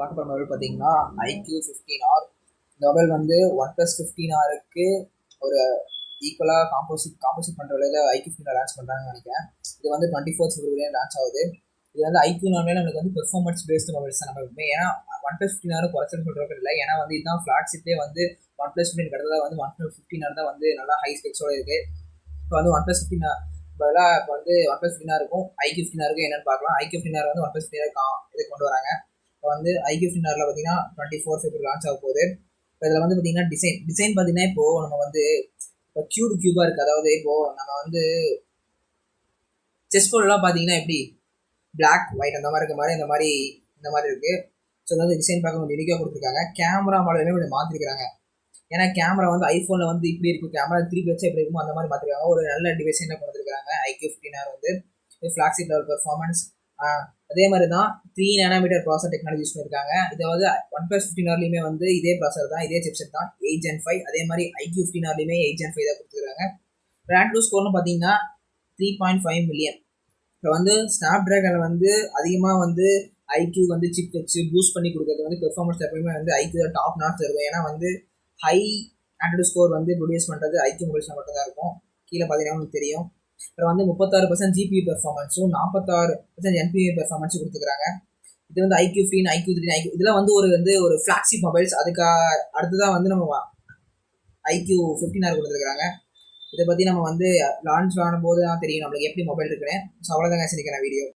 பார்க்க போகிற மொபைல் பார்த்தீங்கன்னா iQOO 15R. இந்த மொபைல் வந்து OnePlus 15Rக்கு ஒரு ஈக்குவலாக காம்போசிட் பண்ணுற விலையில் iQOO 15R லான்ச் பண்ணுறாங்கன்னு நினைக்கிறேன். இது வந்து 24th February லான்ச் ஆகுது. இது வந்து iQOO நார்மலே நம்மளுக்கு வந்து பெர்ஃபார்மன்ஸ் பேஸ்டு மொபைல்ஸ் தான் நம்ம எப்பவுமே. ஏன்னா OnePlus 15R குறைச்சல் சொல்கிறப்ப இல்லை, ஏன்னா வந்து இதுதான் ஃப்ளாக்ஷிப்லேயே வந்து OnePlus 15 கிட்டத்தட்ட வந்து OnePlus 15R தான் வந்து நல்லா ஹை ஸ்பெக்ஸோடு இருக்குது. இப்போ வந்து OnePlus 15R பதிலாக இப்போ வந்து OnePlus 15Rக்கும் iQOO 15Rக்கும் என்னென்னு பார்க்கலாம். iQOO 15R வந்து OnePlus 15R இது கொண்டு வராங்க. இப்போ வந்து iQOO 15Rல பார்த்தீங்கன்னா 24 February லான்ச் ஆக போகுது. இப்போ இதில் வந்து பார்த்தீங்கன்னா டிசைன் பார்த்தீங்கன்னா இப்போது நம்ம வந்து இப்போ கியூபாக இருக்குது. அதாவது இப்போது நம்ம வந்து செஸ் போர்டெலாம் பார்த்தீங்கன்னா எப்படி பிளாக் ஒயிட் அந்த மாதிரி இருக்க மாதிரி இந்த மாதிரி இருக்குது. ஸோ வந்து டிசைன் பார்க்க கொஞ்சம் யூனிக்காக கொடுத்துருக்காங்க. கேமரா மாடலுமே கொஞ்சம் மாற்றிருக்காங்க. ஏன்னா கேமரா வந்து ஐஃபோனில் வந்து இப்படி இருக்கும், கேமரா 3 வச்சு எப்படி இருக்குமோ அந்த மாதிரி பார்த்துருக்காங்க. ஒரு நல்ல டிவைஸில் கொண்டு வந்துருக்காங்க. iQOO 15R வந்து ஃப்ளாக்ஷிப் லெவல் பெர்ஃபார்மன்ஸ். அதே மாதிரி தான் 3 nm ப்ராசர் டெக்னாலஜி யூஸ் பண்ணியிருக்காங்க. இதை வந்து OnePlus 15Rலையுமே வந்து இதே ப்ராசர் தான், இதே சிப்செட் தான், 8 Gen 5. அதே மாதிரி iQOO 15Rலையுமே 8 Gen 5 தான் கொடுத்துருக்காங்க. ரேண்ட் ஸ்கோர்னு பார்த்தீங்கன்னா 3.5 மில்லியன். இப்போ வந்து ஸ்னாப் ட்ராகனில் வந்து அதிகமாக வந்து iQOO வந்து சிப் வச்சு பூஸ்ட் பண்ணி கொடுக்குறது வந்து பெர்ஃபார்மன்ஸ் எப்பயுமே வந்து iQOO டாப் நாட்ச் இருக்கும். ஏன்னா வந்து ஹை ஆண்ட்ராய்டு ஸ்கோர் வந்து ப்ரொடியூஸ் பண்ணுறது iQOO மொபைல்ஸில் மட்டும்தான் இருக்கும். கீழே பார்த்தீங்கன்னா உங்களுக்கு தெரியும். அப்புறம் வந்து 36% GPU பெர்ஃபார்மன்ஸும் 46% NPU பெர்ஃபார்மன்ஸும் கொடுத்துருக்காங்க. இது வந்து iQOO 15, iQOO 13, இதெல்லாம் வந்து ஒரு ஃப்ளாக்ஷிப் மொபைல்ஸ். அதுக்கு அடுத்ததான் வந்து நம்ம iQOO 15R கொடுத்துருக்காங்க. இதை பற்றி நம்ம வந்து லான்ச் ஆனும்போது தான் தெரியும் நம்மளுக்கு எப்படி மொபைல் இருக்குன்னு. ஸோ அவ்வளோதாங்க, சரி வீடியோ.